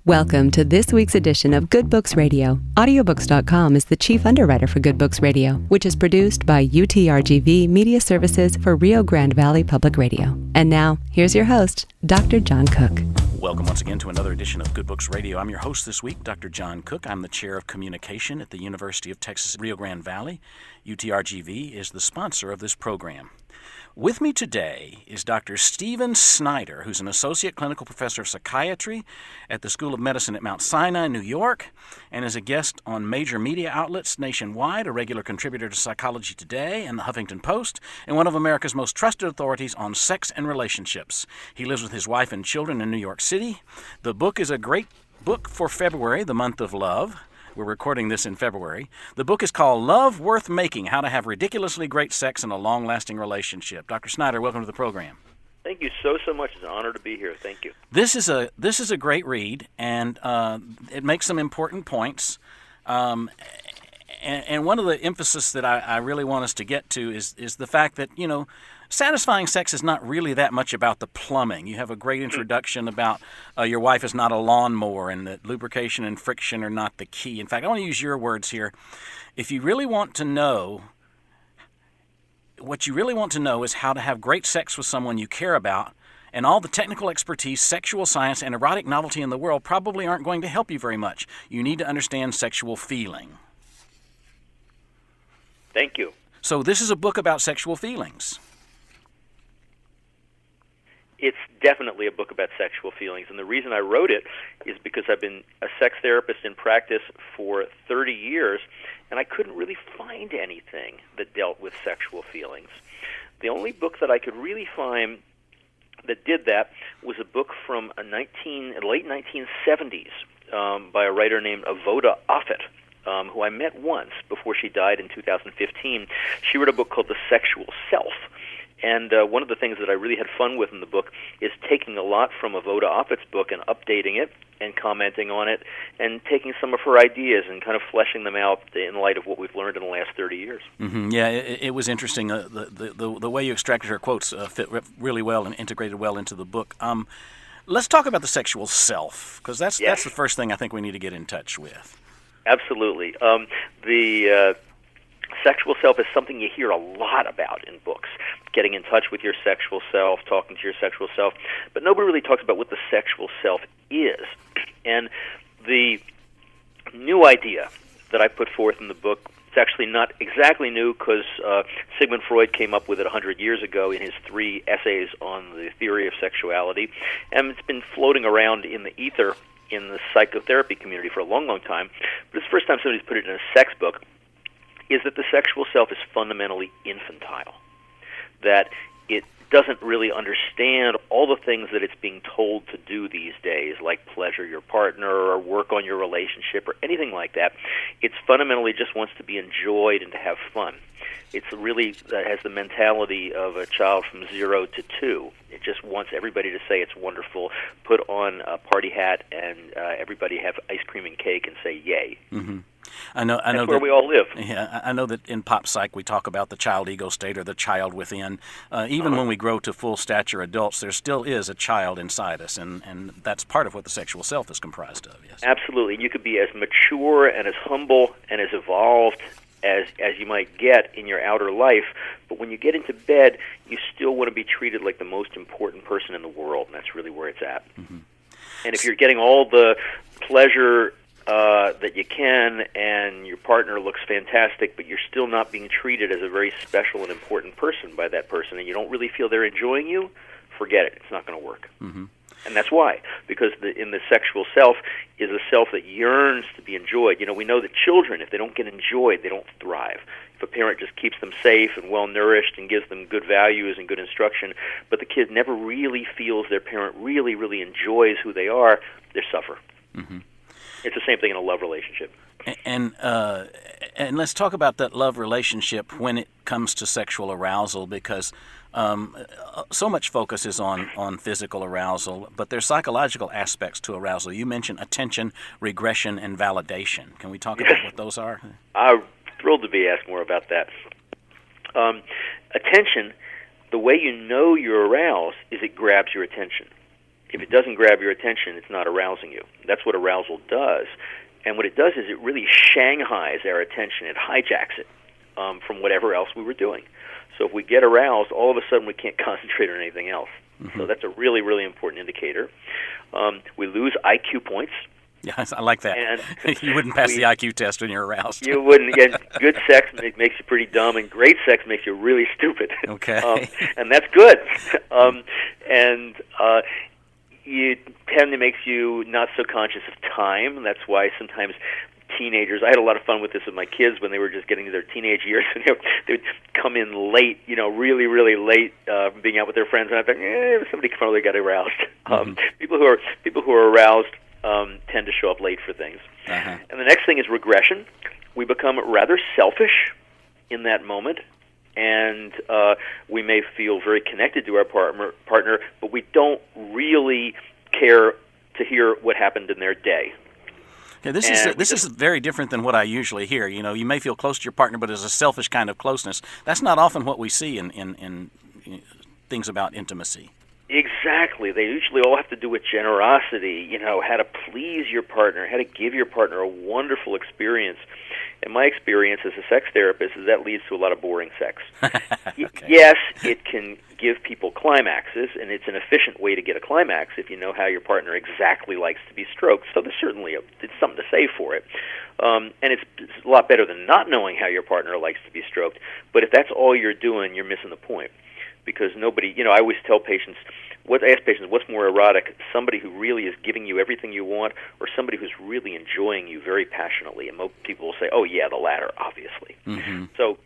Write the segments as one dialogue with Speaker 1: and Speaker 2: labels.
Speaker 1: Welcome to this week's edition of Good Books Radio. Audiobooks.com is the chief underwriter for Good Books Radio, which is produced by UTRGV Media Services for Rio Grande Valley Public Radio. And now, here's your host, Dr. John Cook.
Speaker 2: Welcome once again to another edition of Good Books Radio. I'm your host this week, Dr. John Cook. I'm the Chair of Communication at the University of Texas Rio Grande Valley. UTRGV is the sponsor of this program. With me today is Dr. Stephen Snyder, who's an Associate Clinical Professor of Psychiatry at the School of Medicine at Mount Sinai, New York, and is a guest on major media outlets nationwide, a regular contributor to Psychology Today and the Huffington Post, and one of America's most trusted authorities on sex and relationships. He lives with his wife and children in New York City. The book is a great book for February, the month of love. We're recording this in February. The book is called Love Worth Making, How to Have Ridiculously Great Sex in a Long-Lasting Relationship. Dr. Snyder, welcome to the program.
Speaker 3: Thank you so much. It's an honor to be here. Thank you.
Speaker 2: This is a great read, and it makes some important points. And one of the emphasis that I really want us to get to is the fact that, satisfying sex is not really that much about the plumbing. You have a great introduction about your wife is not a lawnmower and that lubrication and friction are not the key. In fact, I want to use your words here. If you really want to know, what you really want to know is how to have great sex with someone you care about, and all the technical expertise, sexual science, and erotic novelty in the world probably aren't going to help you very much. You need to understand sexual feeling.
Speaker 3: Thank you.
Speaker 2: So this is a book about sexual feelings.
Speaker 3: It's definitely a book about sexual feelings, and the reason I wrote it is because I've been a sex therapist in practice for 30 years, and I couldn't really find anything that dealt with sexual feelings. The only book that I could really find that did that was a book from late 1970s by a writer named Avoda Offit, who I met once before she died in 2015. She wrote a book called The Sexual Self. And one of the things that I really had fun with in the book is taking a lot from Avoda Offit's book and updating it and commenting on it and taking some of her ideas and kind of fleshing them out in light of what we've learned in the last 30 years.
Speaker 2: Mm-hmm. Yeah, it was interesting. The way you extracted her quotes fit really well and integrated well into the book. Let's talk about the sexual self, because that's the first thing I think we need to get in touch with.
Speaker 3: Absolutely. The sexual self is something you hear a lot about in books, getting in touch with your sexual self, talking to your sexual self, but nobody really talks about what the sexual self is. And the new idea that I put forth in the book, it's actually not exactly new because Sigmund Freud came up with it 100 years ago in his 3 essays on the theory of sexuality, and it's been floating around in the ether in the psychotherapy community for a long, long time, but it's the first time somebody's put it in a sex book, is that the sexual self is fundamentally infantile, that it doesn't really understand all the things that it's being told to do these days, like pleasure your partner or work on your relationship or anything like that. It fundamentally just wants to be enjoyed and to have fun. It's really has the mentality of a child from 0 to 2. It just wants everybody to say it's wonderful, put on a party hat, and everybody have ice cream and cake and say yay.
Speaker 2: Mm-hmm. I know
Speaker 3: That's where we all live.
Speaker 2: Yeah, I know that in pop psych we talk about the child ego state or the child within. Even when we grow to full stature adults, there still is a child inside us, and that's part of what the sexual self is comprised of. Yes,
Speaker 3: absolutely. You could be as mature and as humble and as evolved as you might get in your outer life, but when you get into bed, you still want to be treated like the most important person in the world, and that's really where it's at. Mm-hmm. And if you're getting all the pleasure that you can, and your partner looks fantastic, but you're still not being treated as a very special and important person by that person, and you don't really feel they're enjoying you, forget it. It's not going to work. Mm-hmm. And that's why, because in the sexual self is a self that yearns to be enjoyed. We know that children, if they don't get enjoyed, they don't thrive. If a parent just keeps them safe and well-nourished and gives them good values and good instruction, but the kid never really feels their parent really, really enjoys who they are, they suffer. Mm-hmm. It's the same thing in a love relationship.
Speaker 2: And let's talk about that love relationship when it comes to sexual arousal, because so much focus is on physical arousal, but there's psychological aspects to arousal. You mentioned attention, regression, and validation. Can we talk about what those are?
Speaker 3: I'm thrilled to be asked more about that. Attention, the way you know you're aroused is it grabs your attention. If it doesn't grab your attention, it's not arousing you. That's what arousal does. And what it does is it really shanghais our attention. It hijacks it from whatever else we were doing. So if we get aroused, all of a sudden we can't concentrate on anything else. So that's a really, really important indicator. We lose IQ points.
Speaker 2: Yes, I like that. And you wouldn't pass the IQ test when you're aroused.
Speaker 3: You wouldn't. Again, good sex makes you pretty dumb, and great sex makes you really stupid.
Speaker 2: Okay.
Speaker 3: And that's good. It tend to makes you not so conscious of time. That's why sometimes teenagers, I had a lot of fun with this with my kids when they were just getting to their teenage years, and they would come in late, really, really late, being out with their friends, and I thought, somebody finally got aroused. People who are aroused tend to show up late for things. And the next thing is regression. We become rather selfish in that moment, and we may feel very connected to our partner, but we don't really care to hear what happened in their day.
Speaker 2: Okay, this is very different than what I usually hear. You may feel close to your partner, but it's a selfish kind of closeness. That's not often what we see in things about intimacy.
Speaker 3: Exactly. They usually all have to do with generosity, how to please your partner, how to give your partner a wonderful experience. And my experience as a sex therapist is that leads to a lot of boring sex. Okay. Yes, it can give people climaxes, and it's an efficient way to get a climax if you know how your partner exactly likes to be stroked. So there's certainly it's something to say for it. And it's a lot better than not knowing how your partner likes to be stroked. But if that's all you're doing, you're missing the point. Because nobody, I always tell patients, ask patients, what's more erotic, somebody who really is giving you everything you want, or somebody who's really enjoying you very passionately? And most people will say, oh yeah, the latter, obviously. So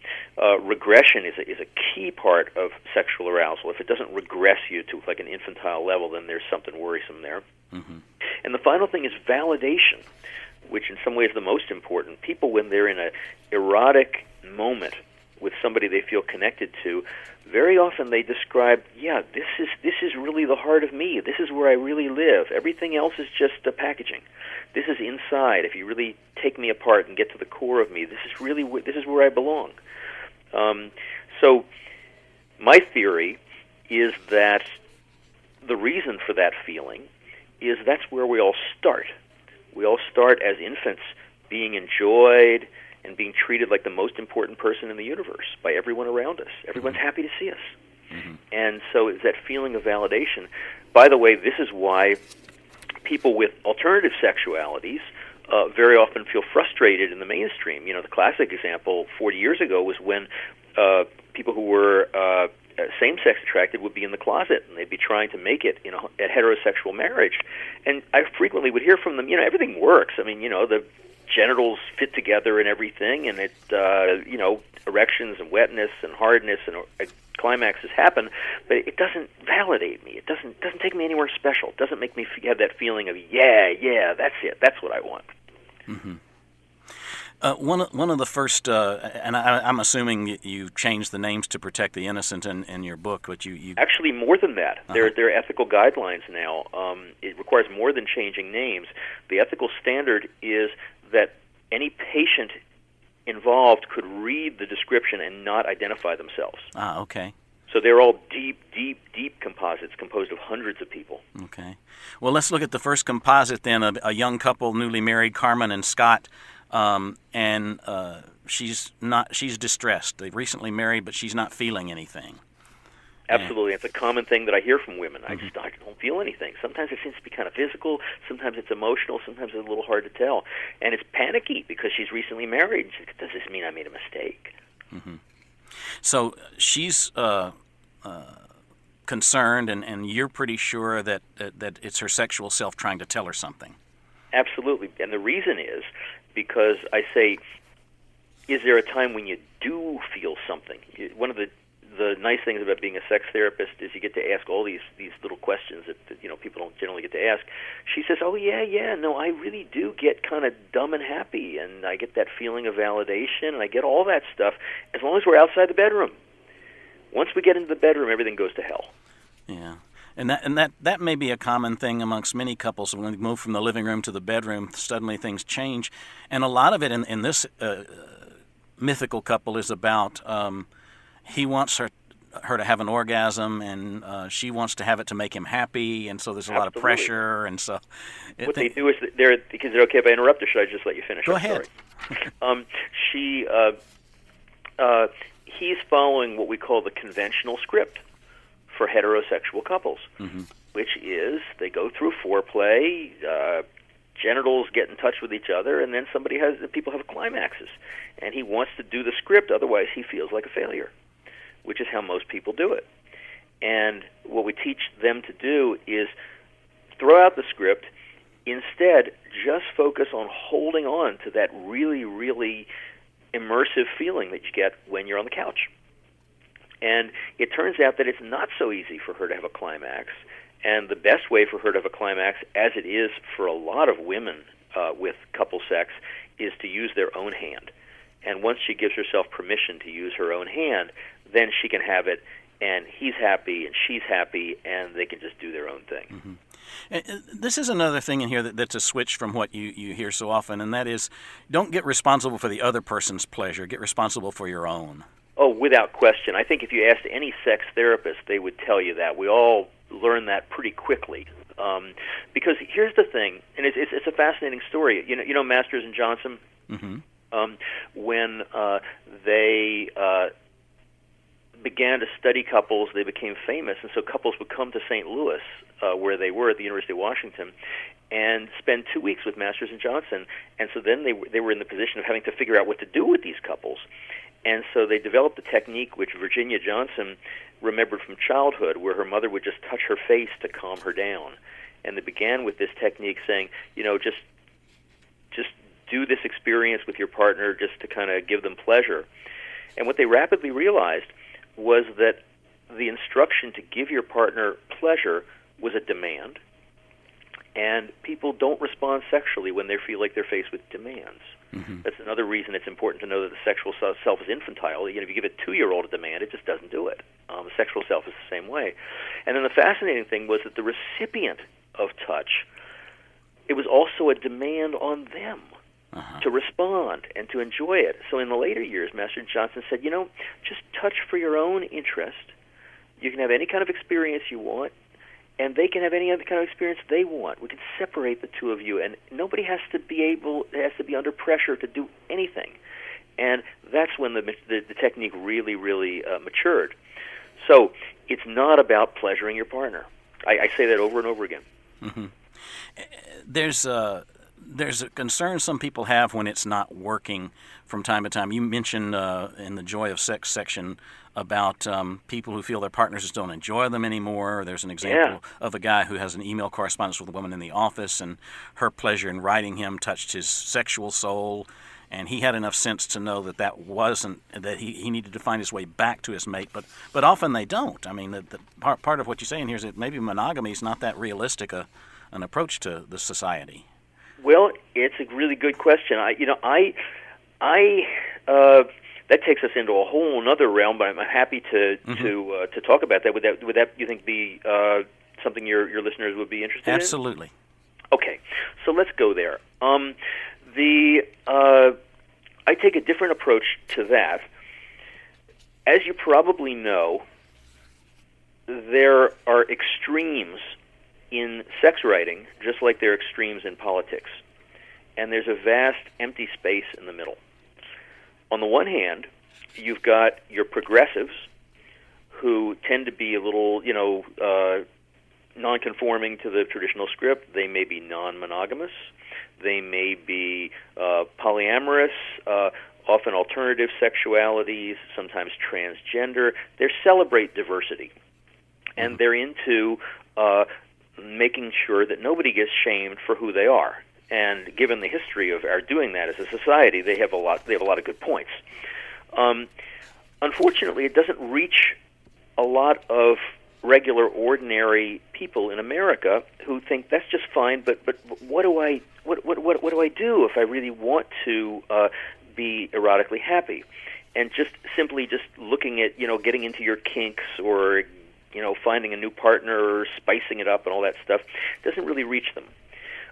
Speaker 3: regression is a key part of sexual arousal. If it doesn't regress you to like an infantile level, then there's something worrisome there. And the final thing is validation, which in some ways is the most important. People, when they're in an erotic moment with somebody they feel connected to, very often they describe, this is really the heart of me. This is where I really live. Everything else is just a packaging. This is inside. If you really take me apart and get to the core of me, this is where I belong. So my theory is that the reason for that feeling is that's where we all start. We all start as infants being enjoyed and being treated like the most important person in the universe by everyone around us. Everyone's happy to see us. And so it's that feeling of validation. By the way, this is why people with alternative sexualities very often feel frustrated in the mainstream. The classic example 40 years ago was when people who were same-sex attracted would be in the closet, and they'd be trying to make it at heterosexual marriage. And I frequently would hear from them, everything works. I mean, the genitals fit together and everything, and it, erections and wetness and hardness and climaxes happen, but it doesn't validate me. It doesn't take me anywhere special. It doesn't make me have that feeling of, that's it. That's what I want.
Speaker 2: One of the first, and I'm assuming you changed the names to protect the innocent in your book, but you
Speaker 3: actually more than that. There are ethical guidelines now. It requires more than changing names. The ethical standard is that any patient involved could read the description and not identify themselves.
Speaker 2: Okay.
Speaker 3: So they're all deep composites composed of hundreds of people.
Speaker 2: Okay. Well, let's look at the first composite then, a young couple, newly married, Carmen and Scott, and she's distressed. They've recently married, but she's not feeling anything.
Speaker 3: Absolutely. It's a common thing that I hear from women. I don't feel anything. Sometimes it seems to be kind of physical. Sometimes it's emotional. Sometimes it's a little hard to tell. And it's panicky because she's recently married. Does this mean I made a mistake?
Speaker 2: So she's concerned, and you're pretty sure that it's her sexual self trying to tell her something. Absolutely.
Speaker 3: And the reason is because I say, is there a time when you do feel something? One of the nice things about being a sex therapist is you get to ask all these little questions that people don't generally get to ask. She says, oh, no, I really do get kind of dumb and happy, and I get that feeling of validation, and I get all that stuff as long as we're outside the bedroom. Once we get into the bedroom, everything goes to hell.
Speaker 2: Yeah. And that may be a common thing amongst many couples. When they move from the living room to the bedroom, suddenly things change. And a lot of it in this mythical couple is about he wants her to have an orgasm, and she wants to have it to make him happy, and so there's a lot of pressure, and so...
Speaker 3: What they do is, is it okay if I interrupt, or should I just let you finish?
Speaker 2: Go ahead.
Speaker 3: He's following what we call the conventional script for heterosexual couples, which is they go through foreplay, genitals get in touch with each other, and then people have climaxes. And he wants to do the script, otherwise he feels like a failure, which is how most people do it. And what we teach them to do is throw out the script, instead just focus on holding on to that really, really immersive feeling that you get when you're on the couch. And it turns out that it's not so easy for her to have a climax. And the best way for her to have a climax, as it is for a lot of women with couple sex, is to use their own hand. And once she gives herself permission to use her own hand, then she can have it, and he's happy, and she's happy, and they can just do their own thing.
Speaker 2: This is another thing in here that's a switch from what you hear so often, and that is, don't get responsible for the other person's pleasure. Get responsible for your own.
Speaker 3: Oh, without question. I think if you asked any sex therapist, they would tell you that. We all learn that pretty quickly. Because here's the thing, and it's a fascinating story. You know Masters and Johnson? When they began to study couples, they became famous, and so couples would come to St. Louis, where they were at the University of Washington, and spend 2 weeks with Masters and Johnson. And so then they were in the position of having to figure out what to do with these couples. And so they developed a technique which Virginia Johnson remembered from childhood, where her mother would just touch her face to calm her down. And they began with this technique saying, just do this experience with your partner just to kind of give them pleasure. And what they rapidly realized was that the instruction to give your partner pleasure was a demand, and people don't respond sexually when they feel like they're faced with demands. That's another reason it's important to know that the sexual self is infantile. If you give a 2-year-old a demand, it just doesn't do it. The sexual self is the same way. And then the fascinating thing was that the recipient of touch, it was also a demand on them to respond and to enjoy it. So in the later years, Master Johnson said, just touch for your own interest. You can have any kind of experience you want, and they can have any other kind of experience they want. We can separate the two of you, and nobody has to be under pressure to do anything. And that's when the technique really, really matured. So it's not about pleasuring your partner. I say that over and over again.
Speaker 2: There's a concern some people have when it's not working from time to time. You mentioned in the Joy of Sex section about people who feel their partners just don't enjoy them anymore. There's an example of a guy who has an email correspondence with a woman in the office, and her pleasure in writing him touched his sexual soul, and he had enough sense to know that wasn't, that he needed to find his way back to his mate, but often they don't. I mean, the part of what you're saying here is that maybe monogamy is not that realistic an approach to the society.
Speaker 3: Well, it's a really good question. That takes us into a whole other realm, but I'm happy to talk about that. Would that you think be something your listeners would be interested in?
Speaker 2: Absolutely.
Speaker 3: Okay, so let's go there. I take a different approach to that. As you probably know, there are extremes in sex writing, just like there are extremes in politics. And there's a vast empty space in the middle. On the one hand, you've got your progressives who tend to be a little, non-conforming to the traditional script. They may be non-monogamous. They may be polyamorous, often alternative sexualities, sometimes transgender. They celebrate diversity. And they're into making sure that nobody gets shamed for who they are. And given the history of our doing that as a society, they have a lot of good points. Unfortunately, it doesn't reach a lot of regular, ordinary people in America who think that's just fine. But what do I do if I really want to be erotically happy? And just looking at getting into your kinks or finding a new partner or spicing it up and all that stuff doesn't really reach them.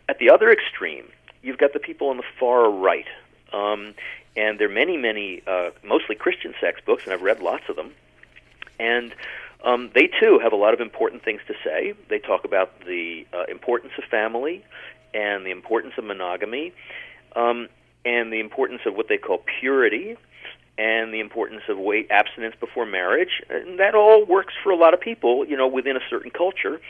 Speaker 3: At the other extreme, you've got the people on the far right, and there are many, mostly Christian sex books, and I've read lots of them. And they, too, have a lot of important things to say. They talk about the importance of family and the importance of monogamy and the importance of what they call purity and the importance of abstinence before marriage. And that all works for a lot of people, within a certain culture.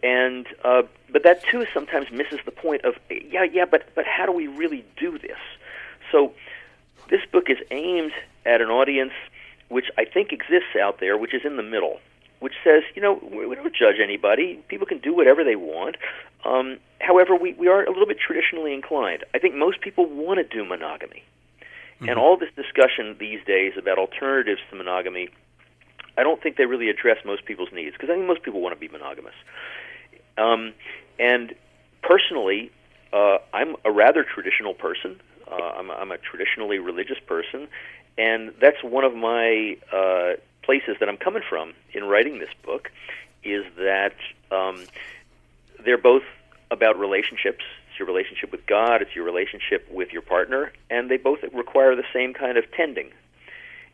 Speaker 3: And but that, too, sometimes misses the point of, but how do we really do this? So this book is aimed at an audience which I think exists out there, which is in the middle, which says, we don't judge anybody. People can do whatever they want. However, we are a little bit traditionally inclined. I think most people want to do monogamy. Mm-hmm. And all this discussion these days about alternatives to monogamy, I don't think they really address most people's needs, because I think most people want to be monogamous. And personally, I'm a rather traditional person. I'm a traditionally religious person, and that's one of my places that I'm coming from in writing this book, is that they're both about relationships. It's your relationship with God, it's your relationship with your partner, and they both require the same kind of tending.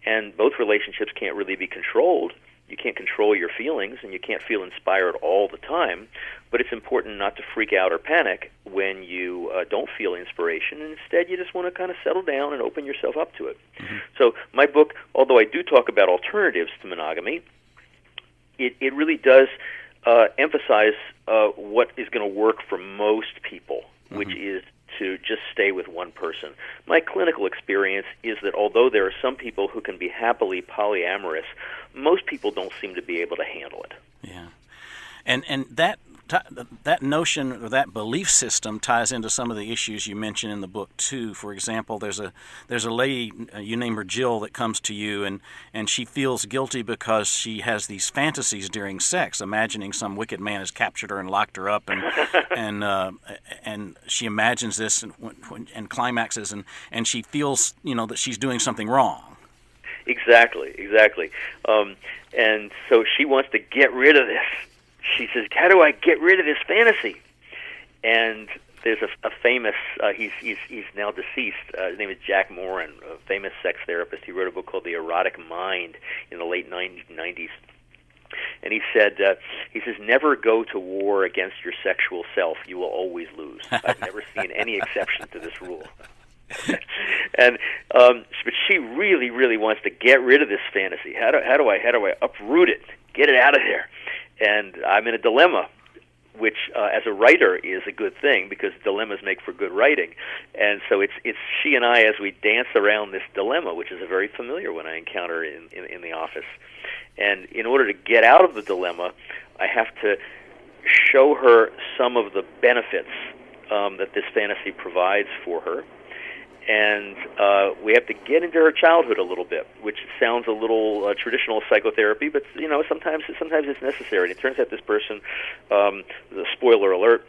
Speaker 3: And both relationships can't really be controlled. You can't control your feelings, and you can't feel inspired all the time, but it's important not to freak out or panic when you don't feel inspiration, and instead you just want to kind of settle down and open yourself up to it. Mm-hmm. So my book, although I do talk about alternatives to monogamy, it really does emphasize what is going to work for most people, mm-hmm. which is to just stay with one person. My clinical experience is that although there are some people who can be happily polyamorous, most people don't seem to be able to handle it.
Speaker 2: Yeah. And that notion or that belief system ties into some of the issues you mention in the book too. For example, there's a lady, you name her Jill, that comes to you and she feels guilty because she has these fantasies during sex, imagining some wicked man has captured her and locked her up, and she imagines this and climaxes and she feels that she's doing something wrong.
Speaker 3: Exactly. And so she wants to get rid of this. She says, how do I get rid of this fantasy? And there's a famous, he's now deceased, his name is Jack Moran, a famous sex therapist. He wrote a book called The Erotic Mind in the late 1990s. And he says, never go to war against your sexual self. You will always lose. I've never seen any exception to this rule. And but she really, really wants to get rid of this fantasy. How do I uproot it, get it out of there? And I'm in a dilemma, which as a writer is a good thing, because dilemmas make for good writing. And so it's she and I as we dance around this dilemma, which is a very familiar one I encounter in the office. And in order to get out of the dilemma, I have to show her some of the benefits that this fantasy provides for her. And we have to get into her childhood a little bit, which sounds a little traditional psychotherapy, but sometimes it's necessary. And it turns out this person, the spoiler alert,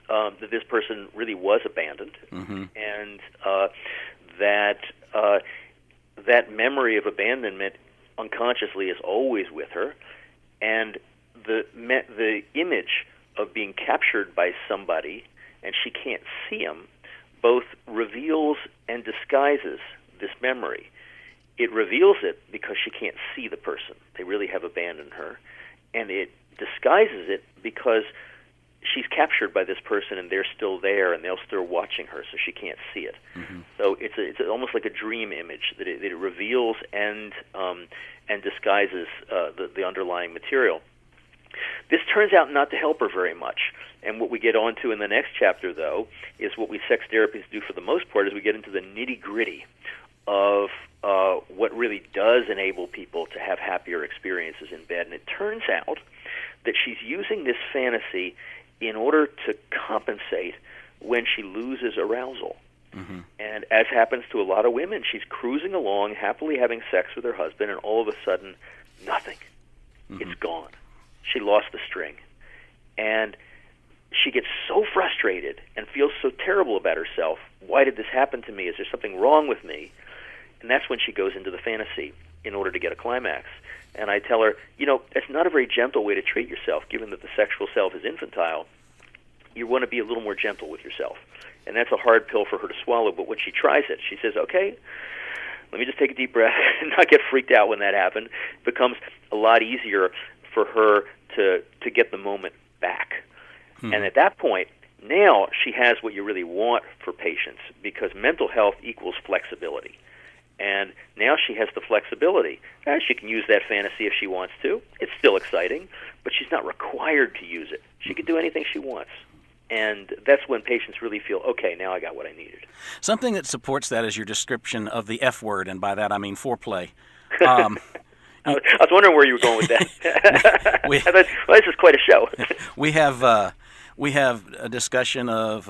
Speaker 3: that this person really was abandoned, mm-hmm. and that memory of abandonment unconsciously is always with her, and the image of being captured by somebody and she can't see him both reveals and disguises this memory. It reveals it because she can't see the person. They really have abandoned her. And it disguises it because she's captured by this person and they're still there and they're still watching her, so she can't see it. Mm-hmm. So it's almost like a dream image that it reveals and disguises the underlying material. This turns out not to help her very much. And what we get onto in the next chapter, though, is what we sex therapists do for the most part, is we get into the nitty-gritty of what really does enable people to have happier experiences in bed. And it turns out that she's using this fantasy in order to compensate when she loses arousal. Mm-hmm. And as happens to a lot of women, she's cruising along, happily having sex with her husband, and all of a sudden, nothing. Mm-hmm. It's gone. She lost the string. And she gets so frustrated and feels so terrible about herself. Why did this happen to me? Is there something wrong with me? And that's when she goes into the fantasy in order to get a climax. And I tell her, it's not a very gentle way to treat yourself, given that the sexual self is infantile. You want to be a little more gentle with yourself. And that's a hard pill for her to swallow, but when she tries it, she says, okay, let me just take a deep breath and not get freaked out when that happened. It becomes a lot easier for her to get the moment back. And at that point, now she has what you really want for patients, because mental health equals flexibility. And now she has the flexibility. She can use that fantasy if she wants to. It's still exciting, but she's not required to use it. She can do anything she wants. And that's when patients really feel, okay, now I got what I needed.
Speaker 2: Something that supports that is your description of the F word, and by that I mean foreplay.
Speaker 3: I was wondering where you were going with that. I thought, well, this is quite a show.
Speaker 2: We have a discussion of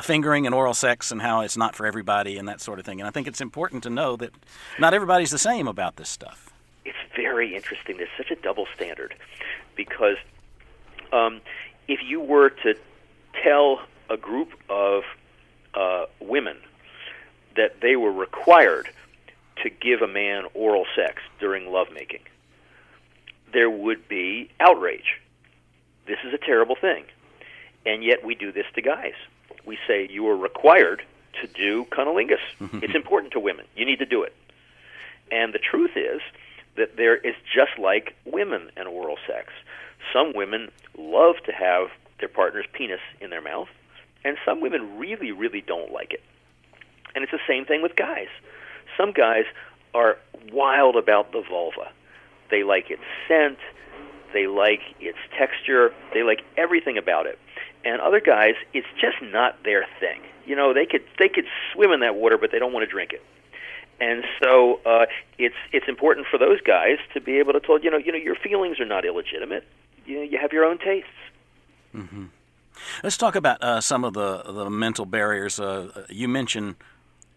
Speaker 2: fingering and oral sex and how it's not for everybody and that sort of thing. And I think it's important to know that not everybody's the same about this stuff.
Speaker 3: It's very interesting. There's such a double standard, because if you were to tell a group of women that they were required to give a man oral sex during lovemaking, there would be outrage. This is a terrible thing. And yet we do this to guys. We say, you are required to do cunnilingus. It's important to women. You need to do it. And the truth is that there is just like women and oral sex. Some women love to have their partner's penis in their mouth, and some women really, really don't like it. And it's the same thing with guys. Some guys are wild about the vulva. They like its scent. They like its texture. They like everything about it. And other guys, it's just not their thing. You know, they could swim in that water, but they don't want to drink it. And so it's important for those guys to be able to tell your feelings are not illegitimate. You have your own tastes.
Speaker 2: Mm-hmm. Let's talk about some of the mental barriers. You mentioned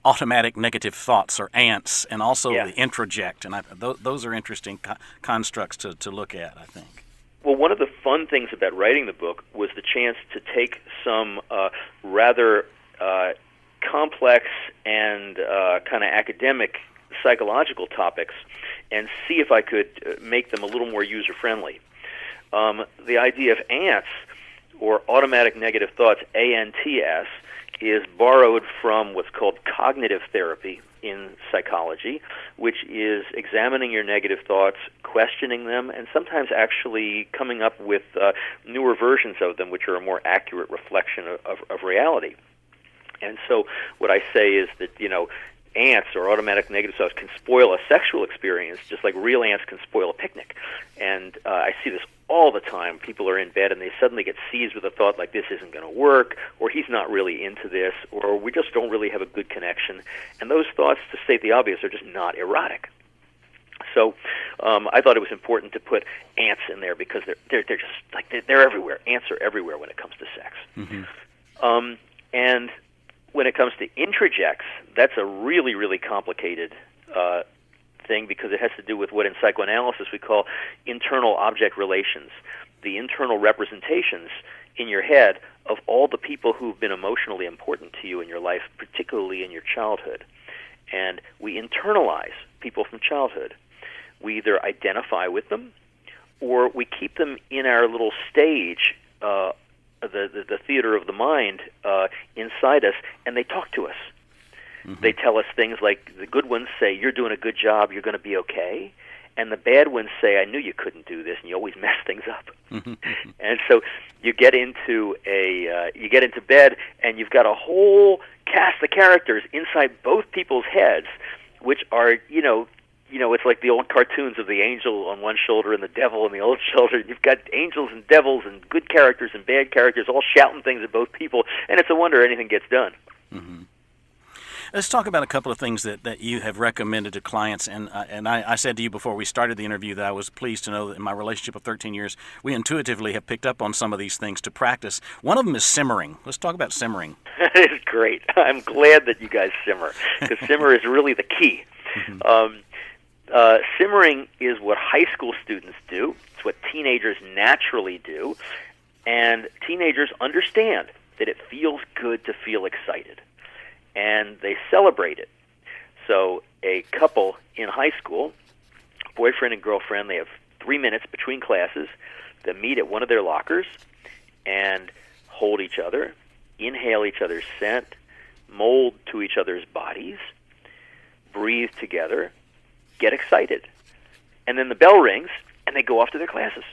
Speaker 2: automatic negative thoughts, or ants, and also the introject, and those are interesting constructs to look at, I think.
Speaker 3: Well, one of the fun things about writing the book was the chance to take some rather complex and kind of academic psychological topics and see if I could make them a little more user-friendly. The idea of ants, or automatic negative thoughts, ANTS, is borrowed from what's called cognitive therapy in psychology, which is examining your negative thoughts, questioning them, and sometimes actually coming up with newer versions of them, which are a more accurate reflection of reality. And so what I say is that, ants, or automatic negative thoughts, can spoil a sexual experience just like real ants can spoil a picnic. And I see this all the time. People are in bed and they suddenly get seized with a thought like, this isn't going to work, or he's not really into this, or we just don't really have a good connection. And those thoughts, to state the obvious, are just not erotic. So I thought it was important to put ants in there, because they're just like, they're everywhere. Ants are everywhere when it comes to sex. Mm-hmm. And when it comes to introjects, that's a really, really complicated thing, because it has to do with what in psychoanalysis we call internal object relations, the internal representations in your head of all the people who've been emotionally important to you in your life, particularly in your childhood. And we internalize people from childhood. We either identify with them, or we keep them in our little stage, the theater of the mind inside us, and they talk to us. Mm-hmm. They tell us things like, the good ones say, you're doing a good job, you're going to be okay. And the bad ones say, I knew you couldn't do this, and you always mess things up. And so you get into bed, and you've got a whole cast of characters inside both people's heads, which are, it's like the old cartoons of the angel on one shoulder and the devil on the other shoulder. You've got angels and devils and good characters and bad characters all shouting things at both people, and it's a wonder anything gets done.
Speaker 2: Mm-hmm. Let's talk about a couple of things that you have recommended to clients. And I said to you before we started the interview that I was pleased to know that in my relationship of 13 years, we intuitively have picked up on some of these things to practice. One of them is simmering. Let's talk about simmering.
Speaker 3: It's great. I'm glad that you guys simmer, because simmer is really the key. Mm-hmm. Simmering is what high school students do. It's what teenagers naturally do. And teenagers understand that it feels good to feel excited, and they celebrate it. So a couple in high school, boyfriend and girlfriend, they have 3 minutes between classes. They meet at one of their lockers and hold each other, inhale each other's scent, mold to each other's bodies, breathe together, get excited. And then the bell rings, and they go off to their classes.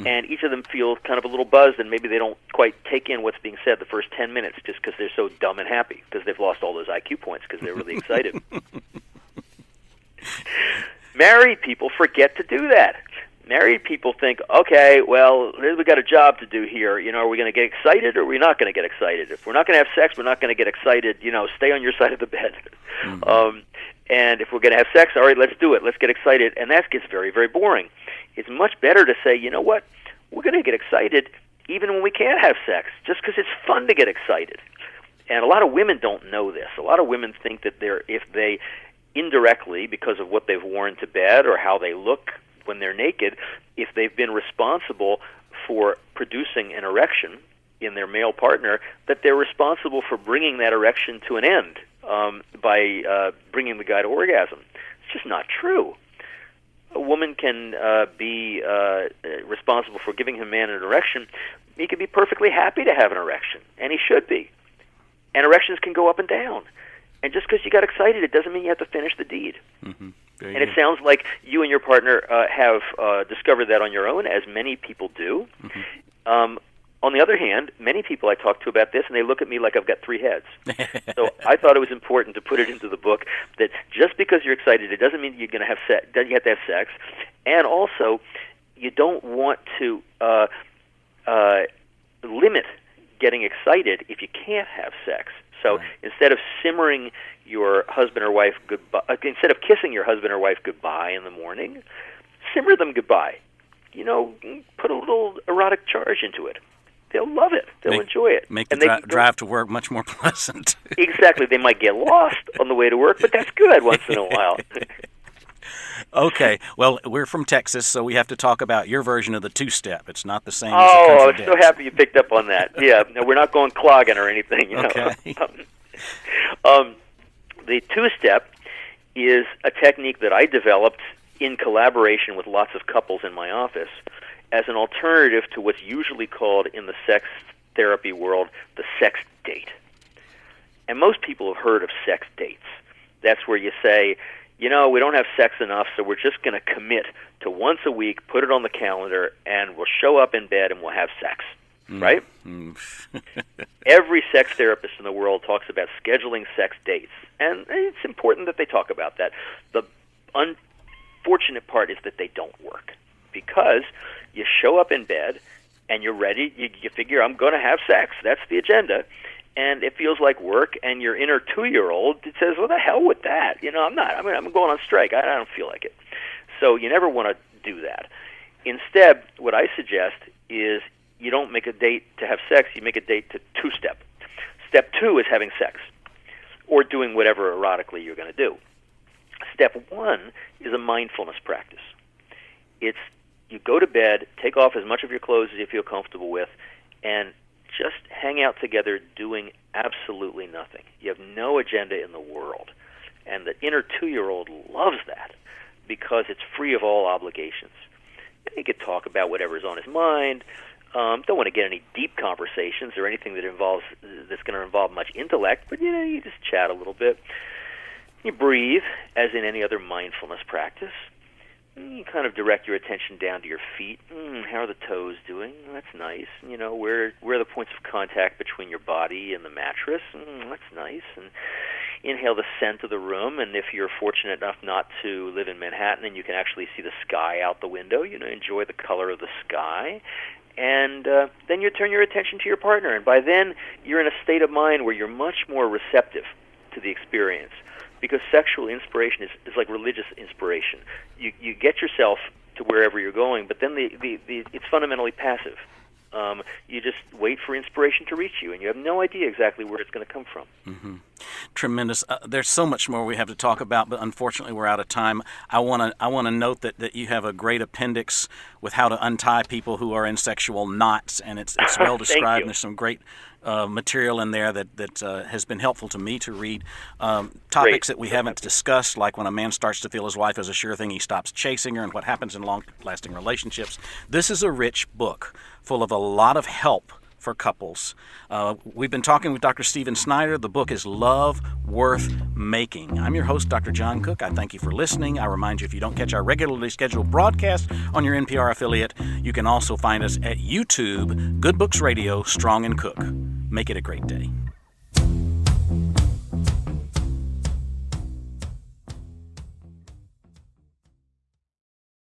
Speaker 3: And each of them feels kind of a little buzzed, and maybe they don't quite take in what's being said the first 10 minutes just because they're so dumb and happy, because they've lost all those IQ points because they're really excited. Married people forget to do that. Married people think, okay, well, we got a job to do here. Are we going to get excited or are we not going to get excited? If we're not going to have sex, we're not going to get excited. Stay on your side of the bed. And if we're going to have sex, all right, let's do it. Let's get excited. And that gets very, very boring. It's much better to say, you know what, we're going to get excited even when we can't have sex, just because it's fun to get excited. And a lot of women don't know this. A lot of women think that if they indirectly, because of what they've worn to bed or how they look when they're naked, if they've been responsible for producing an erection in their male partner, that they're responsible for bringing that erection to an end by bringing the guy to orgasm. It's just not true. A woman can be responsible for giving a man an erection. He can be perfectly happy to have an erection, and he should be. And erections can go up and down. And just because you got excited, it doesn't mean you have to finish the deed.
Speaker 2: Mm-hmm.
Speaker 3: And it sounds like you and your partner have discovered that on your own, as many people do. Mm-hmm. On the other hand, many people I talk to about this, and they look at me like I've got three heads. So I thought it was important to put it into the book that just because you're excited, it doesn't mean you're going to have sex. You have to have sex, and also you don't want to limit getting excited if you can't have sex. So instead of simmering your husband or wife goodbye, instead of kissing your husband or wife goodbye in the morning, simmer them goodbye. Put a little erotic charge into it. They'll love it. They'll enjoy it.
Speaker 2: Make the drive to work much more pleasant.
Speaker 3: Exactly. They might get lost on the way to work, but that's good once in a while.
Speaker 2: Okay. Well, we're from Texas, so we have to talk about your version of the two-step. It's not the same as the
Speaker 3: country
Speaker 2: country
Speaker 3: I was so happy you picked up on that. Yeah. No, we're not going clogging or anything.
Speaker 2: Okay.
Speaker 3: The two-step is a technique that I developed in collaboration with lots of couples in my office as an alternative to what's usually called in the sex therapy world the sex date. And most people have heard of sex dates. That's where you say, we don't have sex enough, so we're just going to commit to once a week, put it on the calendar, and we'll show up in bed and we'll have sex, right? Every sex therapist in the world talks about scheduling sex dates, and it's important that they talk about that. The unfortunate part is that they don't work, because you show up in bed and you're ready, you figure, I'm going to have sex, that's the agenda, and it feels like work, and your inner 2-year-old says, well, the hell with that. I'm going on strike. I don't feel like it. So you never want to do that. Instead, what I suggest is you don't make a date to have sex, you make a date to two-step. Step 2 is having sex, or doing whatever erotically you're going to do. Step 1 is a mindfulness practice. It's you go to bed, take off as much of your clothes as you feel comfortable with, and just hang out together doing absolutely nothing. You have no agenda in the world. And the inner 2-year-old loves that because it's free of all obligations. He could talk about whatever's on his mind. Don't want to get any deep conversations or anything that's going to involve much intellect, but you just chat a little bit. You breathe, as in any other mindfulness practice. You kind of direct your attention down to your feet. How are the toes doing? That's nice. Where are the points of contact between your body and the mattress? That's nice. And inhale the scent of the room. And if you're fortunate enough not to live in Manhattan and you can actually see the sky out the window, enjoy the color of the sky. And then you turn your attention to your partner. And by then, you're in a state of mind where you're much more receptive to the experience. Because sexual inspiration is like religious inspiration. You get yourself to wherever you're going, but then it's fundamentally passive. You just wait for inspiration to reach you, and you have no idea exactly where it's going to come from.
Speaker 2: Mm-hmm. Tremendous. There's so much more we have to talk about, but unfortunately we're out of time. I want to note that you have a great appendix with how to untie people who are in sexual knots, and it's well described. And there's some great material in there that has been helpful to me to read. Topics that we haven't discussed, like when a man starts to feel his wife is a sure thing, he stops chasing her, and what happens in long-lasting relationships. This is a rich book full of a lot of help for couples. We've been talking with Dr. Stephen Snyder. The book is Love Worth Making. I'm your host, Dr. John Cook. I thank you for listening. I remind you, if you don't catch our regularly scheduled broadcast on your NPR affiliate, you can also find us at YouTube, Good Books Radio, Strong and Cook. Make it a great day.